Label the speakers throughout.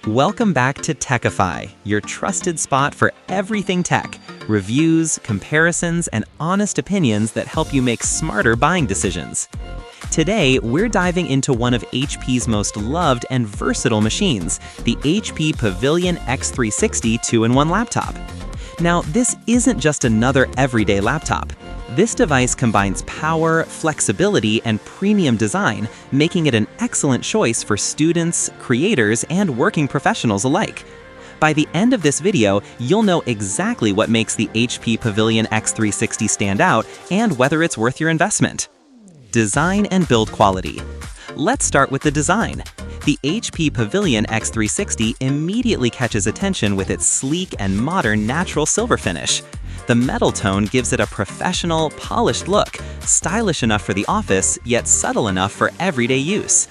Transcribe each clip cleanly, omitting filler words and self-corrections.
Speaker 1: Welcome back to Techify, your trusted spot for everything tech, reviews, comparisons, and honest opinions that help you make smarter buying decisions. Today, we're diving into one of HP's most loved and versatile machines, the HP Pavilion x360 2-in-1 laptop. Now, this isn't just another everyday laptop. This device combines power, flexibility, and premium design, making it an excellent choice for students, creators, and working professionals alike. By the end of this video, you'll know exactly what makes the HP Pavilion x360 stand out and whether it's worth your investment. Design and build quality. Let's start with the design. The HP Pavilion x360 immediately catches attention with its sleek and modern natural silver finish. The metal tone gives it a professional, polished look, stylish enough for the office, yet subtle enough for everyday use.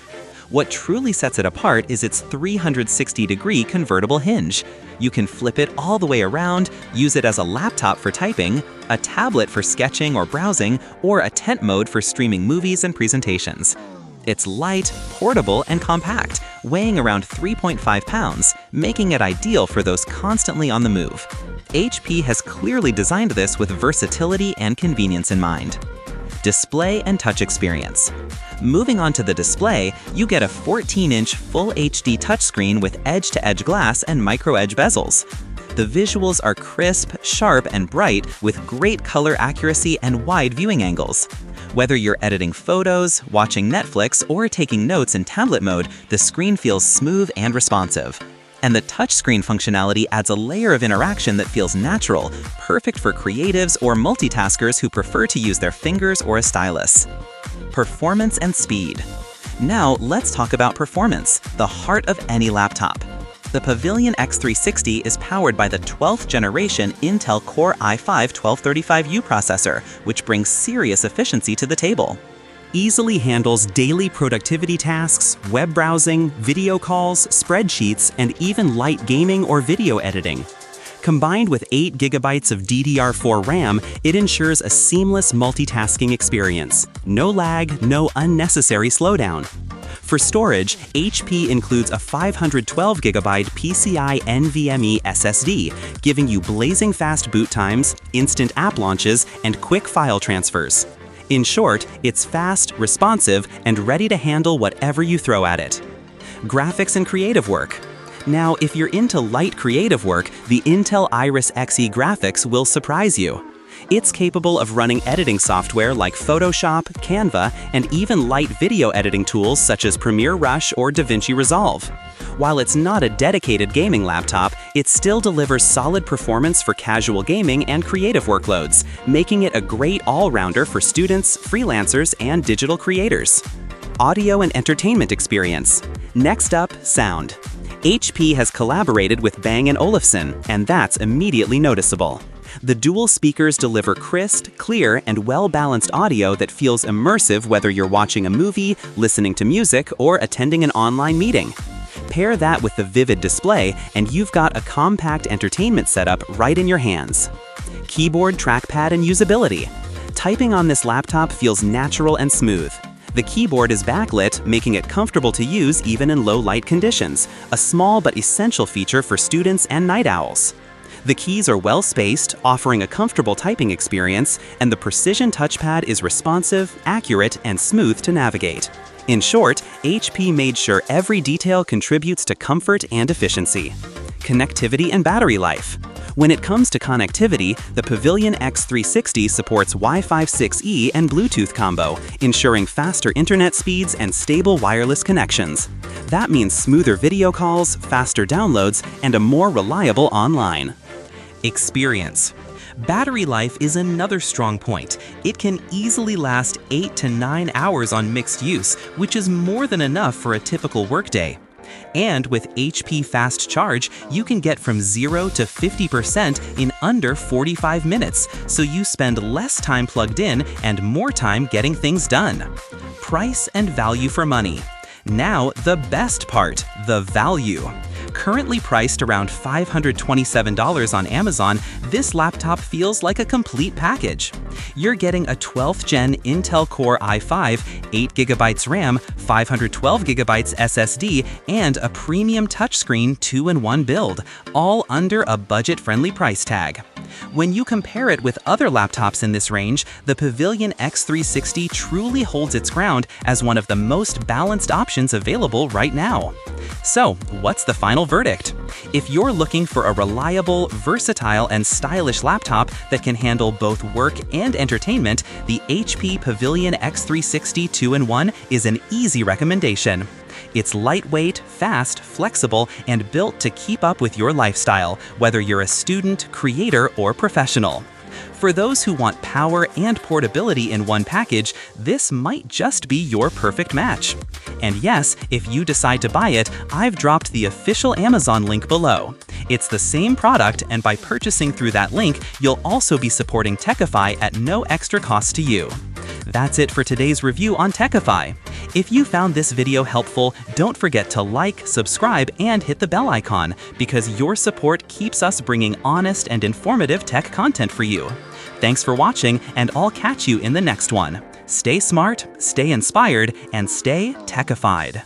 Speaker 1: What truly sets it apart is its 360-degree convertible hinge. You can flip it all the way around, use it as a laptop for typing, a tablet for sketching or browsing, or a tent mode for streaming movies and presentations. It's light, portable, and compact, weighing around 3.5 pounds, making it ideal for those constantly on the move. HP has clearly designed this with versatility and convenience in mind. Display and touch experience. Moving on to the display, you get a 14-inch Full HD touchscreen with edge-to-edge glass and micro-edge bezels. The visuals are crisp, sharp, and bright with great color accuracy and wide viewing angles. Whether you're editing photos, watching Netflix, or taking notes in tablet mode, the screen feels smooth and responsive. And the touchscreen functionality adds a layer of interaction that feels natural, perfect for creatives or multitaskers who prefer to use their fingers or a stylus. Performance and speed. Now let's talk about performance, the heart of any laptop. The Pavilion x360 is powered by the 12th generation Intel Core i5-1235U processor, which brings serious efficiency to the table. Easily handles daily productivity tasks, web browsing, video calls, spreadsheets, and even light gaming or video editing. Combined with 8 GB of DDR4 RAM, it ensures a seamless multitasking experience. No lag, no unnecessary slowdown. For storage, HP includes a 512GB PCIe NVMe SSD, giving you blazing fast boot times, instant app launches, and quick file transfers. In short, it's fast, responsive, and ready to handle whatever you throw at it. Graphics and creative work. Now, if you're into light creative work, the Intel Iris Xe graphics will surprise you. It's capable of running editing software like Photoshop, Canva, and even light video editing tools such as Premiere Rush or DaVinci Resolve. While it's not a dedicated gaming laptop, it still delivers solid performance for casual gaming and creative workloads, making it a great all-rounder for students, freelancers, and digital creators. Audio and entertainment experience. Next up, sound. HP has collaborated with Bang & Olufsen, and that's immediately noticeable. The dual speakers deliver crisp, clear, and well-balanced audio that feels immersive whether you're watching a movie, listening to music, or attending an online meeting. Pair that with the vivid display, and you've got a compact entertainment setup right in your hands. Keyboard, trackpad, and usability. Typing on this laptop feels natural and smooth. The keyboard is backlit, making it comfortable to use even in low-light conditions, a small but essential feature for students and night owls. The keys are well-spaced, offering a comfortable typing experience, and the precision touchpad is responsive, accurate, and smooth to navigate. In short, HP made sure every detail contributes to comfort and efficiency. Connectivity and battery life. When it comes to connectivity, the Pavilion x360 supports Wi-Fi 6E and Bluetooth combo, ensuring faster internet speeds and stable wireless connections. That means smoother video calls, faster downloads, and a more reliable online. Experience. Battery life is another strong point. It can easily last 8 to 9 hours on mixed use, which is more than enough for a typical workday. And with HP Fast Charge, you can get from 0 to 50% in under 45 minutes, so you spend less time plugged in and more time getting things done. Price and value for money. Now, the best part, the value. Currently priced around $527 on Amazon, this laptop feels like a complete package. You're getting a 12th Gen Intel Core i5, 8GB RAM, 512GB SSD, and a premium touchscreen 2-in-1 build, all under a budget-friendly price tag. When you compare it with other laptops in this range, the Pavilion x360 truly holds its ground as one of the most balanced options available right now. So, what's the final verdict? If you're looking for a reliable, versatile, and stylish laptop that can handle both work and entertainment, the HP Pavilion x360 2-in-1 is an easy recommendation. It's lightweight, fast, flexible, and built to keep up with your lifestyle, whether you're a student, creator, or professional. For those who want power and portability in one package, this might just be your perfect match. And yes, if you decide to buy it, I've dropped the official Amazon link below. It's the same product, and by purchasing through that link, you'll also be supporting Techify at no extra cost to you. That's it for today's review on Techify. If you found this video helpful, don't forget to like, subscribe, and hit the bell icon, because your support keeps us bringing honest and informative tech content for you. Thanks for watching, and I'll catch you in the next one. Stay smart, stay inspired, and stay techified.